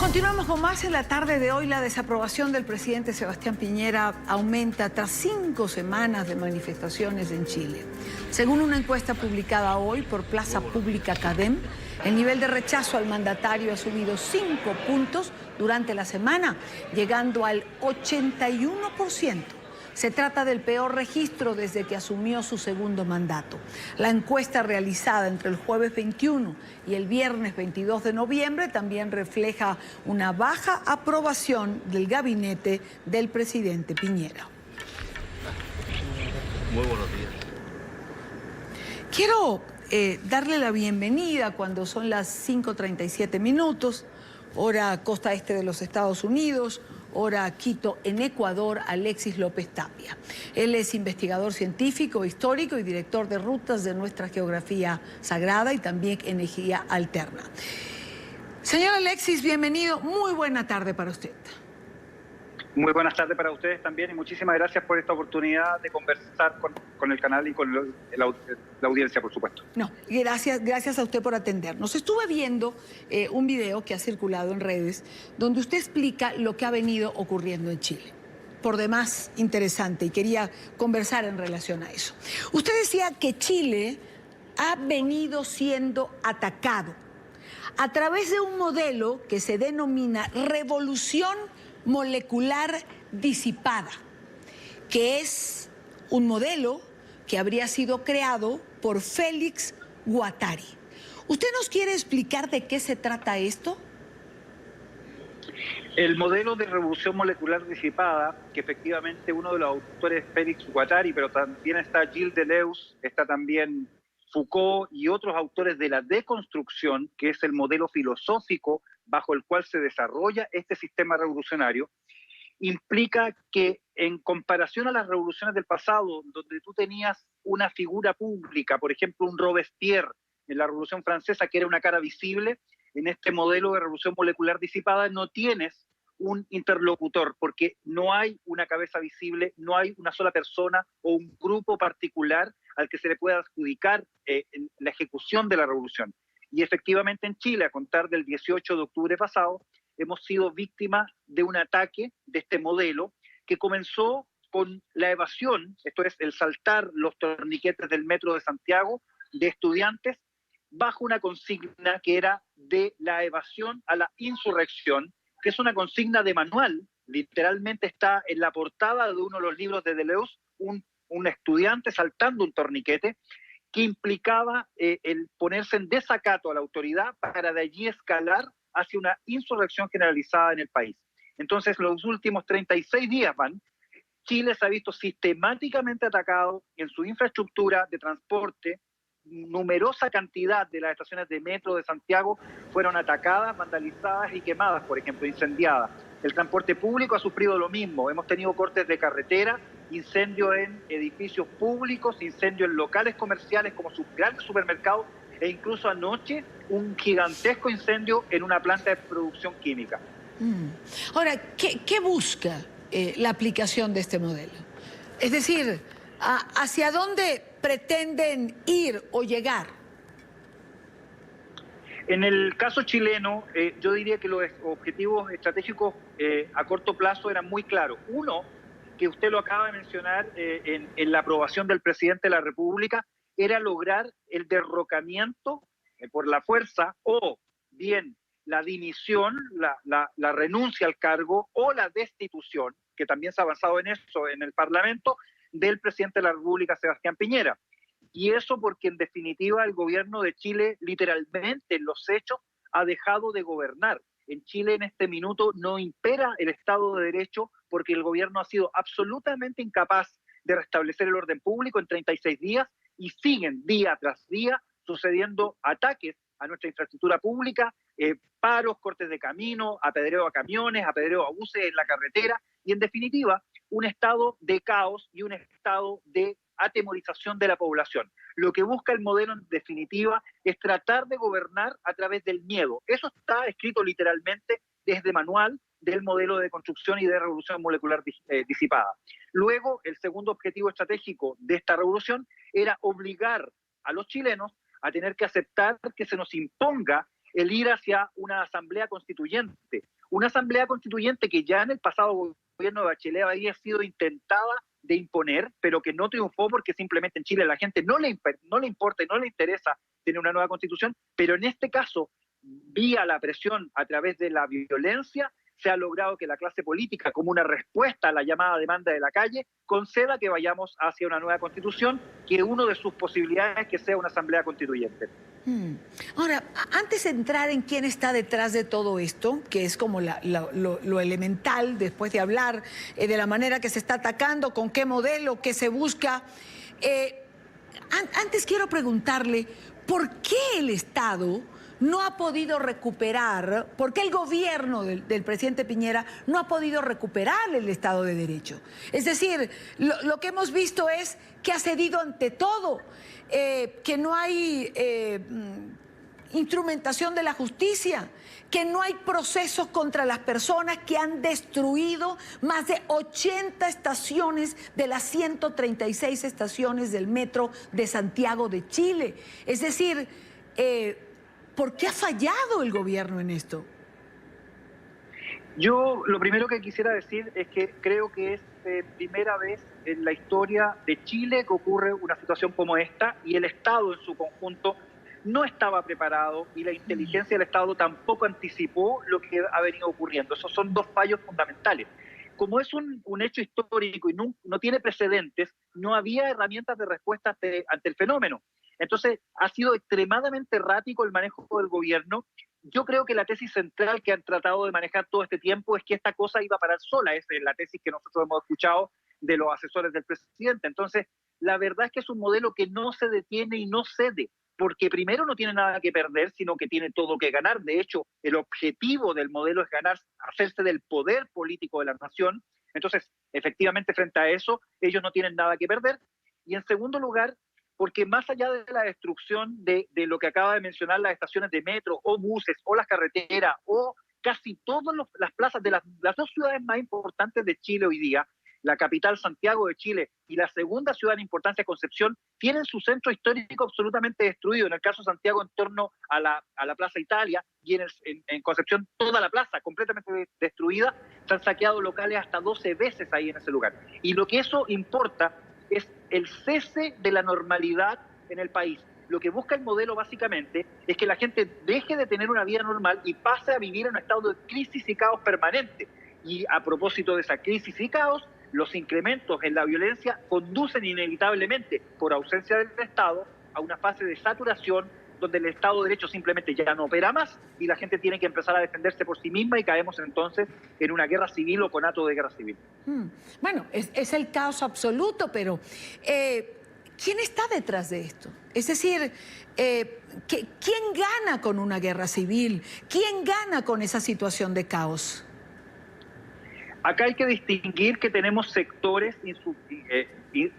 Continuamos con más. En la tarde de hoy, la desaprobación del presidente Sebastián Piñera aumenta tras 5 semanas de manifestaciones en Chile. Según una encuesta publicada hoy por Plaza Pública Cadem, el nivel de rechazo al mandatario ha subido 5 puntos durante la semana, llegando al 81%. Se trata del peor registro desde que asumió su segundo mandato. La encuesta realizada entre el jueves 21 y el viernes 22 de noviembre también refleja una baja aprobación del gabinete del presidente Piñera. Muy buenos días. Quiero darle la bienvenida cuando son las 5:37 minutos, hora costa este de los Estados Unidos, hora Quito, en Ecuador, Alexis López Tapia. Él es investigador científico, histórico y director de rutas de nuestra geografía sagrada y también energía alterna. Señor Alexis, bienvenido. Muy buena tarde para usted. Muy buenas tardes para ustedes también y muchísimas gracias por esta oportunidad de conversar con el canal y con la audiencia, por supuesto. No, gracias a usted por atendernos. Estuve viendo un video que ha circulado en redes donde usted explica lo que ha venido ocurriendo en Chile. Por demás interesante, y quería conversar en relación a eso. Usted decía que Chile ha venido siendo atacado a través de un modelo que se denomina revolución molecular disipada, que es un modelo que habría sido creado por Félix Guattari. ¿Usted nos quiere explicar de qué se trata esto? El modelo de revolución molecular disipada, que efectivamente uno de los autores es Félix Guattari, pero también está Gilles Deleuze, está también Foucault y otros autores de la deconstrucción, que es el modelo filosófico bajo el cual se desarrolla este sistema revolucionario, implica que en comparación a las revoluciones del pasado, donde tú tenías una figura pública, por ejemplo un Robespierre en la Revolución Francesa, que era una cara visible, en este modelo de revolución molecular disipada no tienes un interlocutor, porque no hay una cabeza visible, no hay una sola persona o un grupo particular al que se le pueda adjudicar en la ejecución de la revolución. Y efectivamente en Chile, a contar del 18 de octubre pasado, hemos sido víctimas de un ataque de este modelo que comenzó con la evasión, esto es, el saltar los torniquetes del metro de Santiago, de estudiantes, bajo una consigna que era de la evasión a la insurrección, que es una consigna de manual, literalmente está en la portada de uno de los libros de Deleuze, un estudiante saltando un torniquete, que implicaba el ponerse en desacato a la autoridad para de allí escalar hacia una insurrección generalizada en el país. Entonces, los últimos 36 días Chile se ha visto sistemáticamente atacado en su infraestructura de transporte. Numerosa cantidad de las estaciones de metro de Santiago fueron atacadas, vandalizadas y quemadas, por ejemplo, incendiadas. El transporte público ha sufrido lo mismo. Hemos tenido cortes de carretera, incendios en edificios públicos, incendios en locales comerciales como sus grandes supermercados e incluso anoche un gigantesco incendio en una planta de producción química. Ahora, ¿qué busca la aplicación de este modelo? Es decir, ¿hacia dónde pretenden ir o llegar? En el caso chileno, yo diría que los objetivos estratégicos a corto plazo eran muy claros. Uno, que usted lo acaba de mencionar en la aprobación del presidente de la República, era lograr el derrocamiento por la fuerza o bien la dimisión, la renuncia al cargo o la destitución, que también se ha avanzado en eso en el Parlamento, del presidente de la República, Sebastián Piñera. Y eso porque en definitiva el gobierno de Chile literalmente en los hechos ha dejado de gobernar. En Chile en este minuto no impera el Estado de Derecho porque el gobierno ha sido absolutamente incapaz de restablecer el orden público en 36 días y siguen día tras día sucediendo ataques a nuestra infraestructura pública, paros, cortes de camino, apedreo a camiones, apedreo a buses en la carretera y en definitiva un estado de caos y un estado de atemorización de la población. Lo que busca el modelo en definitiva es tratar de gobernar a través del miedo. Eso está escrito literalmente desde manual del modelo de construcción y de revolución molecular disipada. Luego, el segundo objetivo estratégico de esta revolución era obligar a los chilenos a tener que aceptar que se nos imponga el ir hacia una asamblea constituyente, Una asamblea constituyente que ya en el pasado gobierno de Bachelet había sido intentada de imponer, pero que no triunfó porque simplemente en Chile a la gente no le importa y no le interesa tener una nueva constitución, pero en este caso, vía la presión a través de la violencia, se ha logrado que la clase política, como una respuesta a la llamada demanda de la calle, conceda que vayamos hacia una nueva constitución, que una de sus posibilidades es que sea una asamblea constituyente. Ahora, antes de entrar en quién está detrás de todo esto, que es como lo elemental después de hablar de la manera que se está atacando, con qué modelo, qué se busca, antes quiero preguntarle, ¿por qué el Estado no ha podido recuperar, por qué el gobierno del presidente Piñera no ha podido recuperar el Estado de Derecho? Es decir, lo que hemos visto es que ha cedido ante todo, que no hay instrumentación de la justicia, que no hay procesos contra las personas que han destruido más de 80 estaciones de las 136 estaciones del metro de Santiago de Chile. Es decir, ¿por qué ha fallado el gobierno en esto? Yo lo primero que quisiera decir es que creo que es primera vez en la historia de Chile que ocurre una situación como esta y el Estado en su conjunto no estaba preparado y la inteligencia del Estado tampoco anticipó lo que ha venido ocurriendo. Esos son dos fallos fundamentales. Como es un hecho histórico y no tiene precedentes, no había herramientas de respuesta ante el fenómeno. Entonces, ha sido extremadamente errático el manejo del gobierno. Yo creo que la tesis central que han tratado de manejar todo este tiempo es que esta cosa iba a parar sola. Esa es la tesis que nosotros hemos escuchado de los asesores del presidente. Entonces, la verdad es que es un modelo que no se detiene y no cede, porque primero no tiene nada que perder, sino que tiene todo que ganar. De hecho, el objetivo del modelo es ganar, hacerse del poder político de la nación. Entonces, efectivamente, frente a eso, ellos no tienen nada que perder. Y en segundo lugar, porque más allá de la destrucción de lo que acaba de mencionar, las estaciones de metro o buses o las carreteras o casi todas las plazas de las dos ciudades más importantes de Chile hoy día, la capital Santiago de Chile y la segunda ciudad en importancia Concepción, tienen su centro histórico absolutamente destruido. En el caso de Santiago en torno a la Plaza Italia y en Concepción toda la plaza completamente destruida. Se han saqueado locales hasta 12 veces ahí en ese lugar. Y lo que eso importa es el cese de la normalidad en el país. Lo que busca el modelo básicamente es que la gente deje de tener una vida normal y pase a vivir en un estado de crisis y caos permanente. Y a propósito de esa crisis y caos, los incrementos en la violencia conducen inevitablemente, por ausencia del Estado, a una fase de saturación donde el Estado de Derecho simplemente ya no opera más y la gente tiene que empezar a defenderse por sí misma y caemos entonces en una guerra civil o conato de guerra civil. Bueno, es el caos absoluto, pero ¿quién está detrás de esto? Es decir, ¿quién gana con una guerra civil? ¿Quién gana con esa situación de caos? Acá hay que distinguir que tenemos sectores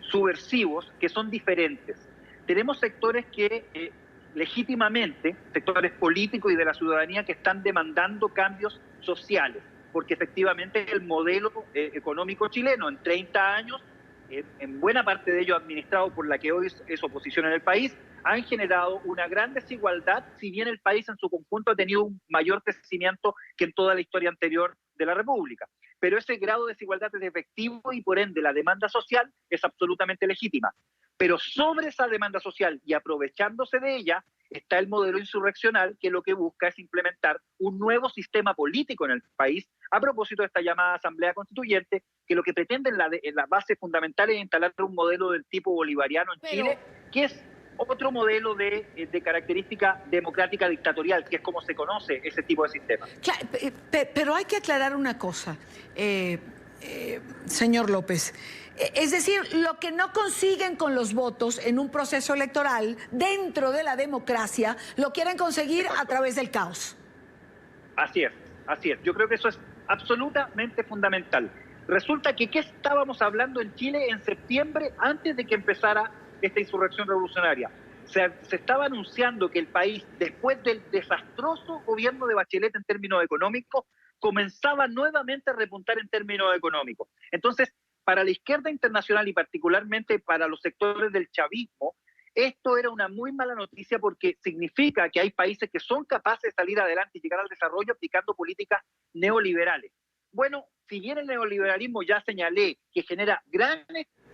subversivos que son diferentes. Tenemos sectores que legítimamente, sectores políticos y de la ciudadanía que están demandando cambios sociales, porque efectivamente el modelo económico chileno en 30 años, en buena parte de ello administrado por la que hoy es oposición en el país, han generado una gran desigualdad, si bien el país en su conjunto ha tenido un mayor crecimiento que en toda la historia anterior de la República. Pero ese grado de desigualdad es efectivo y por ende la demanda social es absolutamente legítima. Pero sobre esa demanda social y aprovechándose de ella está el modelo insurreccional que lo que busca es implementar un nuevo sistema político en el país a propósito de esta llamada Asamblea Constituyente, que lo que pretende en la base fundamental es instalar un modelo del tipo bolivariano en Chile, que es otro modelo de característica democrática dictatorial, que es como se conoce ese tipo de sistema. Claro, pero hay que aclarar una cosa, señor López. Es decir, lo que no consiguen con los votos en un proceso electoral dentro de la democracia, lo quieren conseguir a través del caos. Así es, así es. Yo creo que eso es absolutamente fundamental. Resulta que ¿qué estábamos hablando en Chile en septiembre antes de que empezara esta insurrección revolucionaria? Se estaba anunciando que el país, después del desastroso gobierno de Bachelet en términos económicos, comenzaba nuevamente a repuntar en términos económicos. Entonces, para la izquierda internacional y particularmente para los sectores del chavismo, Esto era una muy mala noticia porque significa que hay países que son capaces de salir adelante y llegar al desarrollo aplicando políticas neoliberales. Bueno, si bien el neoliberalismo ya señalé que genera gran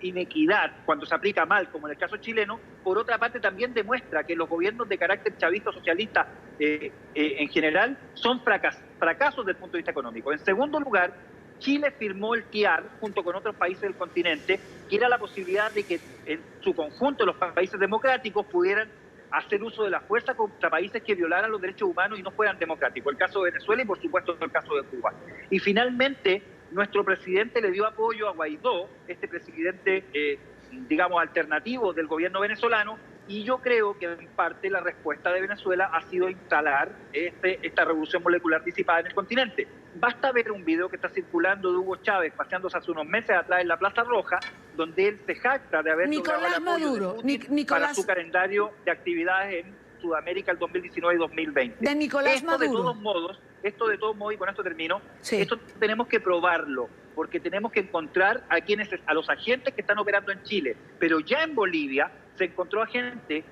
inequidad cuando se aplica mal, como en el caso chileno, por otra parte también demuestra que los gobiernos de carácter chavista o socialista en general son fracasos desde el punto de vista económico. En segundo lugar, Chile firmó el TIAR junto con otros países del continente, que era la posibilidad de que en su conjunto los países democráticos pudieran hacer uso de la fuerza contra países que violaran los derechos humanos y no fueran democráticos. El caso de Venezuela y, por supuesto, el caso de Cuba. Y finalmente, nuestro presidente le dio apoyo a Guaidó, este presidente, digamos, alternativo del gobierno venezolano, y yo creo que en parte la respuesta de Venezuela ha sido instalar esta revolución molecular disipada en el continente. Basta ver un video que está circulando de Hugo Chávez paseándose hace unos meses atrás en la Plaza Roja, donde él se jacta de haber logrado el apoyo de Putin para su calendario de actividades en Sudamérica el 2019 y 2020. De Nicolás Maduro. Esto de todos modos, y con esto termino, sí. Esto tenemos que probarlo, porque tenemos que encontrar a los agentes que están operando en Chile. Pero ya en Bolivia se encontró a gente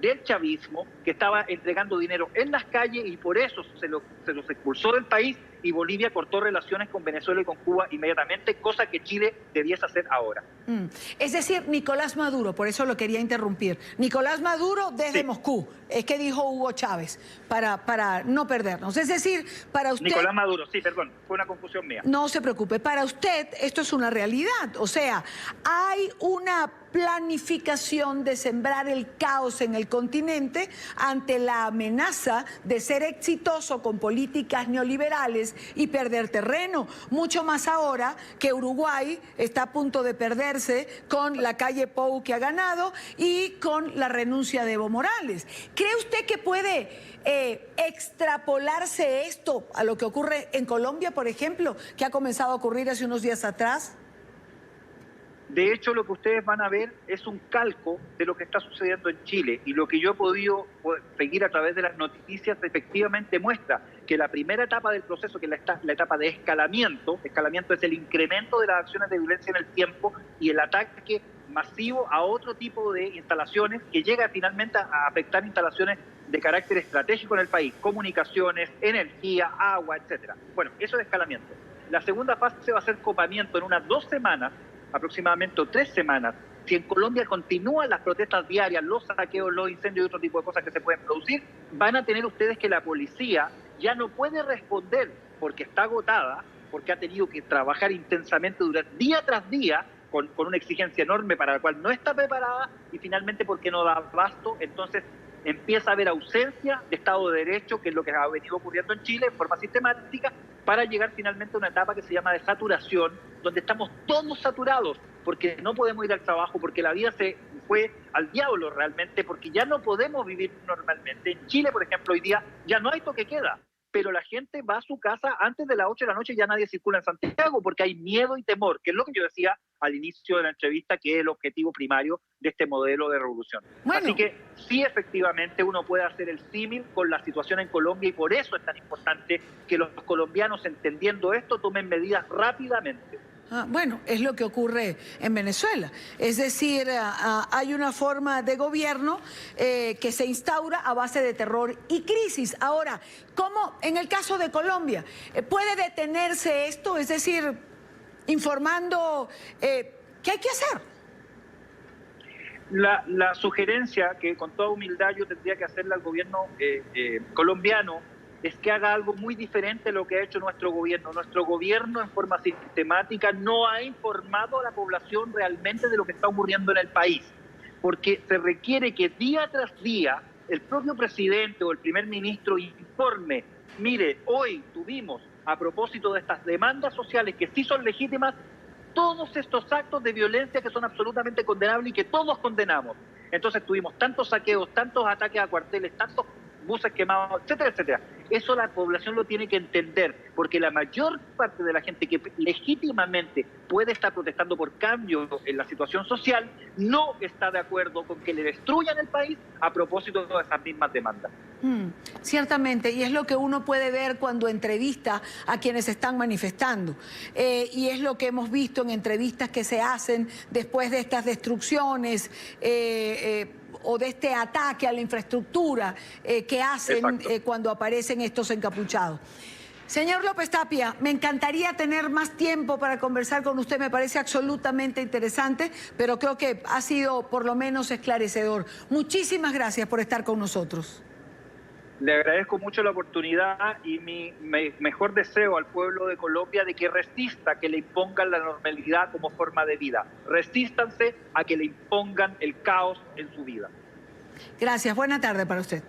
del chavismo que estaba entregando dinero en las calles y por eso se los expulsó del país, y Bolivia cortó relaciones con Venezuela y con Cuba inmediatamente, cosa que Chile debiese hacer ahora. Es decir, Nicolás Maduro, por eso lo quería interrumpir, Nicolás Maduro desde Moscú, es que dijo Hugo Chávez, para no perdernos. Es decir, para usted... Nicolás Maduro, sí, perdón, fue una confusión mía. No se preocupe, para usted esto es una realidad, o sea, hay una planificación de sembrar el caos en el continente ante la amenaza de ser exitoso con políticas neoliberales y perder terreno, mucho más ahora que Uruguay está a punto de perderse con la calle Pou que ha ganado y con la renuncia de Evo Morales. ¿Cree usted que puede extrapolarse esto a lo que ocurre en Colombia, por ejemplo, que ha comenzado a ocurrir hace unos días atrás? De hecho, lo que ustedes van a ver es un calco de lo que está sucediendo en Chile, y lo que yo he podido seguir a través de las noticias efectivamente muestra que la primera etapa del proceso, que es la etapa de escalamiento es el incremento de las acciones de violencia en el tiempo y el ataque masivo a otro tipo de instalaciones que llega finalmente a afectar instalaciones de carácter estratégico en el país, comunicaciones, energía, agua, etcétera. Bueno, eso es escalamiento. La segunda fase va a ser copamiento en unas 2 semanas, aproximadamente 3 semanas. Si en Colombia continúan las protestas diarias, los saqueos, los incendios y otro tipo de cosas que se pueden producir, van a tener ustedes que la policía ya no puede responder porque está agotada, porque ha tenido que trabajar intensamente durante día tras día con una exigencia enorme para la cual no está preparada, y finalmente porque no da abasto. Entonces empieza a haber ausencia de Estado de Derecho, que es lo que ha venido ocurriendo en Chile en forma sistemática, para llegar finalmente a una etapa que se llama de saturación, donde estamos todos saturados, porque no podemos ir al trabajo, porque la vida se fue al diablo realmente, porque ya no podemos vivir normalmente. En Chile, por ejemplo, hoy día ya no hay toque queda, pero la gente va a su casa antes de las 8 de la noche, ya nadie circula en Santiago, porque hay miedo y temor, que es lo que yo decía al inicio de la entrevista, que es el objetivo primario de este modelo de revolución. Bueno. Así que sí, efectivamente, uno puede hacer el símil con la situación en Colombia, y por eso es tan importante que los colombianos, entendiendo esto, tomen medidas rápidamente. Bueno, es lo que ocurre en Venezuela. Es decir, hay una forma de gobierno que se instaura a base de terror y crisis. Ahora, ¿cómo en el caso de Colombia puede detenerse esto? Es decir, informando qué hay que hacer. La sugerencia que con toda humildad yo tendría que hacerle al gobierno colombiano es que haga algo muy diferente de lo que ha hecho nuestro gobierno. Nuestro gobierno en forma sistemática no ha informado a la población realmente de lo que está ocurriendo en el país, porque se requiere que día tras día el propio presidente o el primer ministro informe: mire, hoy tuvimos, a propósito de estas demandas sociales que sí son legítimas, todos estos actos de violencia que son absolutamente condenables y que todos condenamos. Entonces tuvimos tantos saqueos, tantos ataques a cuarteles, tantos buses quemados, etcétera, etcétera. Eso la población lo tiene que entender, porque la mayor parte de la gente que legítimamente puede estar protestando por cambio en la situación social no está de acuerdo con que le destruyan el país a propósito de esas mismas demandas. Ciertamente, y es lo que uno puede ver cuando entrevista a quienes están manifestando, y es lo que hemos visto en entrevistas que se hacen después de estas destrucciones, o de este ataque a la infraestructura que hacen cuando aparecen estos encapuchados. Señor López Tapia, me encantaría tener más tiempo para conversar con usted, me parece absolutamente interesante, pero creo que ha sido por lo menos esclarecedor. Muchísimas gracias por estar con nosotros. Le agradezco mucho la oportunidad y mi mejor deseo al pueblo de Colombia de que resista que le impongan la normalidad como forma de vida. Resístanse a que le impongan el caos en su vida. Gracias, buena tarde para usted.